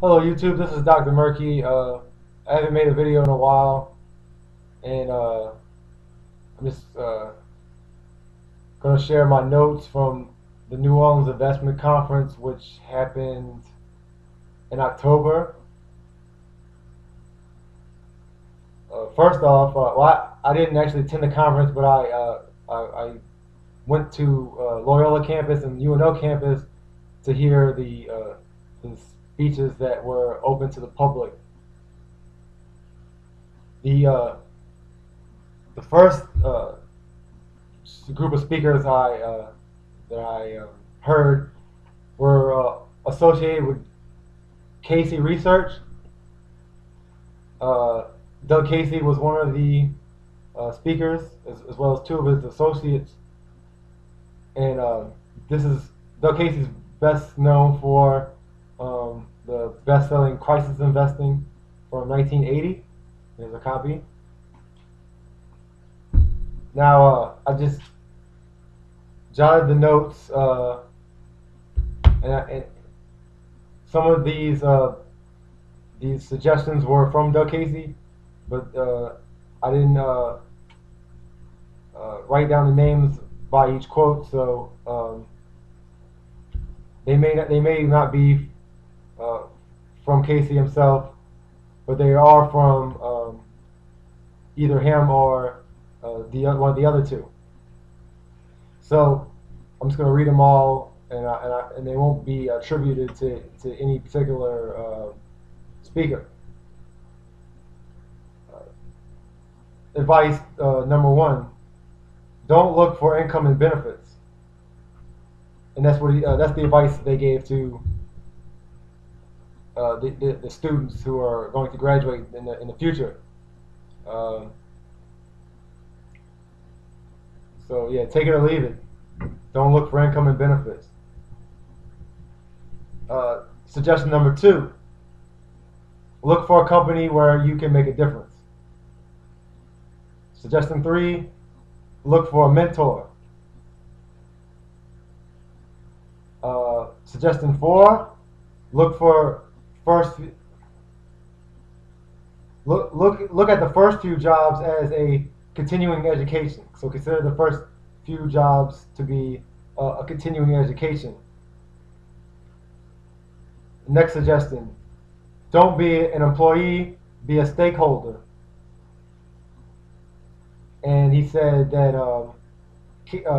Hello YouTube, this is Dr. Murky. I haven't made a video in a while, and I'm just going to share my notes from the New Orleans Investment Conference, which happened in October. First off, I didn't actually attend the conference, but I went to Loyola campus and UNO campus to hear the speeches that were open to the public. The uh, the first group of speakers that I heard were associated with Casey Research. Uh, Doug Casey was one of the speakers, as well as two of his associates. And this is Doug Casey's best known for the best-selling Crisis Investing from 1980. There's a copy. Now I just jotted the notes, and some of these suggestions were from Doug Casey, but I didn't write down the names by each quote, so they may not be uh, from Casey himself, but they are from either him or one of the other two. So I'm just going to read them all, and they won't be attributed to any particular speaker. Advice number one: don't look for income and benefits, and that's the advice they gave to the students who are going to graduate in the future. Um, so yeah, take it or leave it. Don't look for income and benefits. Suggestion number two: look for a company where you can make a difference. Suggestion three: look for a mentor. Suggestion four: look for first look at the first few jobs as a continuing education. So consider the first few jobs to be a continuing education. Next suggestion: don't be an employee, be a stakeholder. And he said that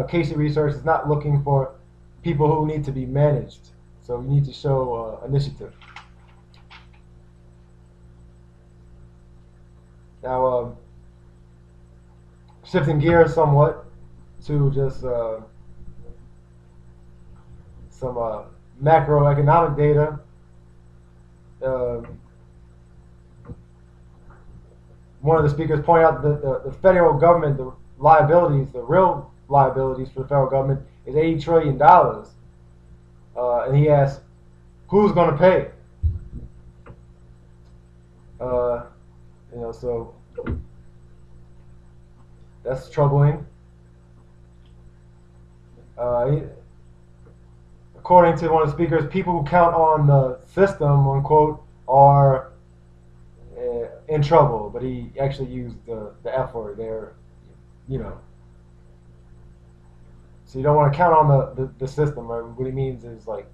Casey Research is not looking for people who need to be managed. So you need to show initiative. Now, shifting gears somewhat to just some macroeconomic data. One of the speakers pointed out that the federal government, the liabilities, the real liabilities for the federal government is $80 trillion. And he asked, who's going to pay? So that's troubling. According to one of the speakers, people who count on the system, unquote, are in trouble. But he actually used the F word there, you know. So you don't want to count on the system. Right? What he means is like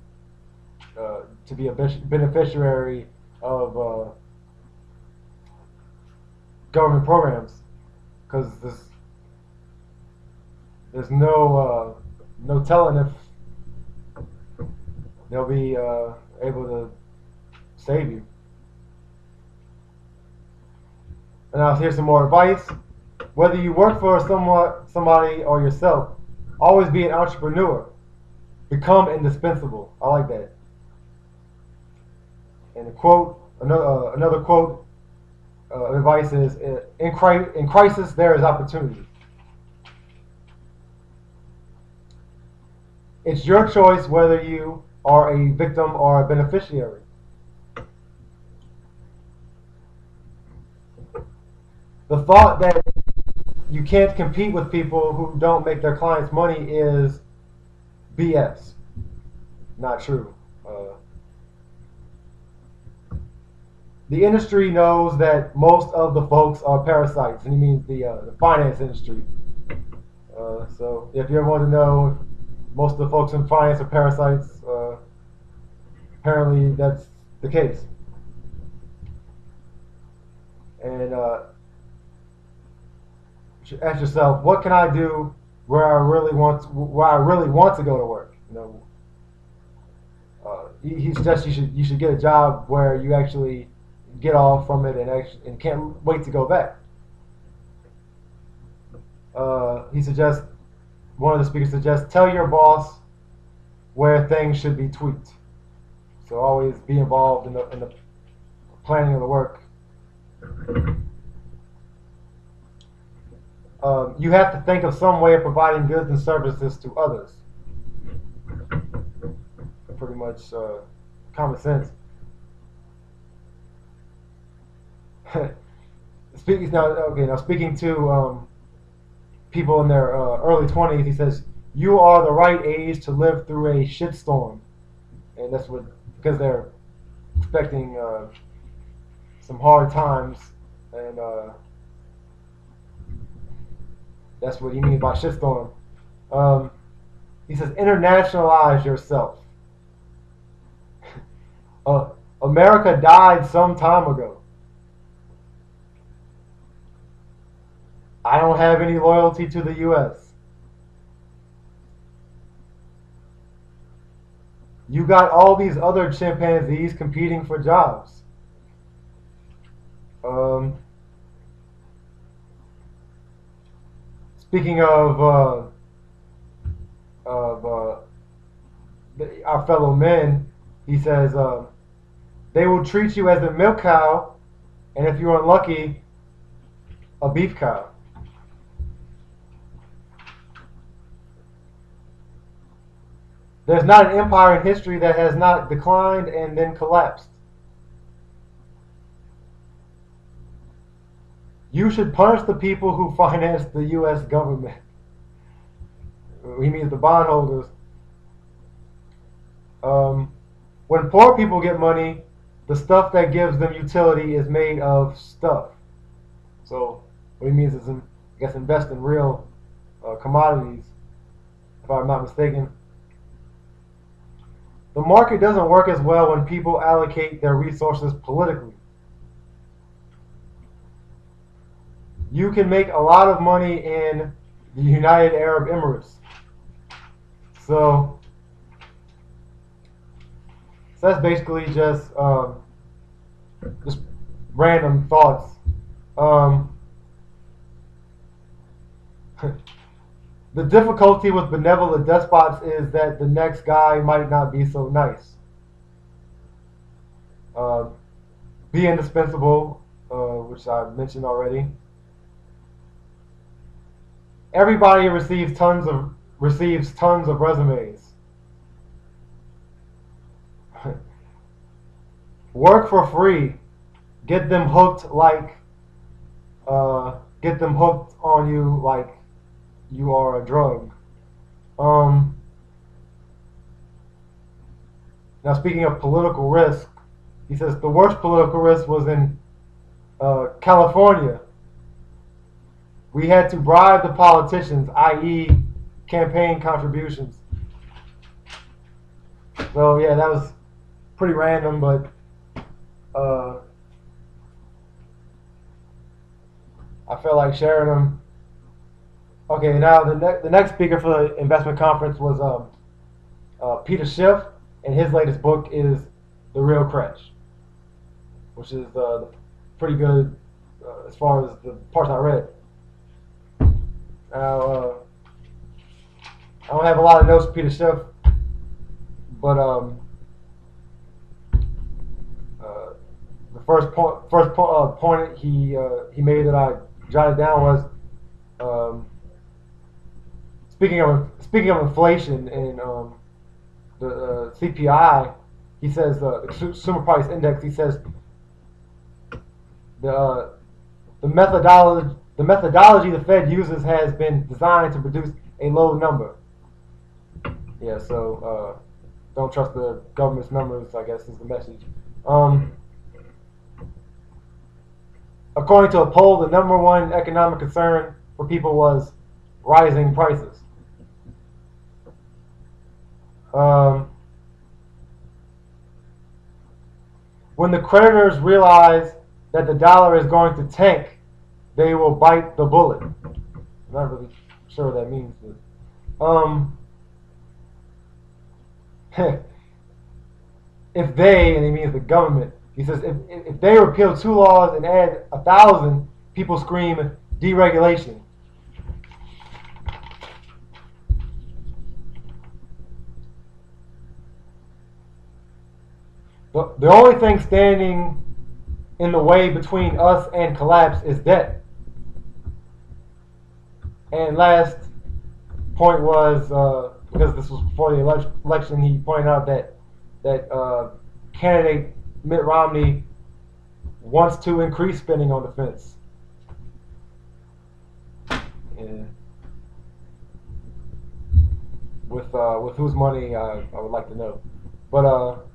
to be a beneficiary of government programs, because there's no telling if they'll be able to save you. And now here's some more advice. Whether you work for somebody or yourself, always be an entrepreneur. Become indispensable. I like that. And the quote, another quote, advice is, in crisis there is opportunity. It's your choice whether you are a victim or a beneficiary. The thought that you can't compete with people who don't make their clients money is BS. Not true. the industry knows that most of the folks are parasites, and he means the finance industry. So if you ever want to know if most of the folks in finance are parasites, apparently that's the case. And you should ask yourself, what can I do where I really want to go to work? He suggests you should get a job where you actually get off from it and can't wait to go back. He suggests One of the speakers suggests tell your boss where things should be tweaked. So always be involved in the planning of the work. You have to think of some way of providing goods and services to others. Pretty much common sense. Speaking to people in their early 20s, he says, "You are the right age to live through a shitstorm," and that's because they're expecting some hard times, and that's what he means by shitstorm. He says, "Internationalize yourself." America died some time ago. I don't have any loyalty to the U.S. You got all these other chimpanzees competing for jobs. Speaking of our fellow men, he says they will treat you as a milk cow, and if you're unlucky, a beef cow. There's not an empire in history that has not declined and then collapsed. You should punish the people who finance the U.S. government. He means the bondholders. When poor people get money, the stuff that gives them utility is made of stuff. So what he means is, invest in real commodities, if I'm not mistaken. The market doesn't work as well when people allocate their resources politically. You can make a lot of money in the United Arab Emirates. So that's basically just random thoughts. The difficulty with benevolent despots is that the next guy might not be so nice. Be indispensable, which I mentioned already. Everybody receives tons of resumes. Work for free. Get them hooked on you like you are a drug. Now, speaking of political risk, he says the worst political risk was in California. We had to bribe the politicians, i.e., campaign contributions. So yeah, that was pretty random, but I felt like sharing them. Okay, now the next speaker for the investment conference was Peter Schiff, and his latest book is The Real Crash, which is pretty good as far as the parts I read. Now, I don't have a lot of notes for Peter Schiff, but the first point he made that I jotted down was speaking of inflation and the CPI. He says the Consumer Price Index. He says the methodology the Fed uses has been designed to produce a low number. Yeah, so don't trust the government's numbers, I guess, is the message. According to a poll, the number one economic concern for people was rising prices. When the creditors realize that the dollar is going to tank, they will bite the bullet. I'm not really sure what that means, but if they, and he means the government, he says if they repeal 2 laws and add 1,000, people scream deregulation. The only thing standing in the way between us and collapse is debt. And last point was, because this was before the election, he pointed out that candidate Mitt Romney wants to increase spending on defense. And with whose money, I would like to know. But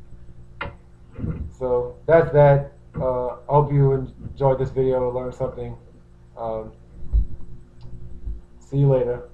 so that's that. I hope you enjoyed this video, learned something. See you later.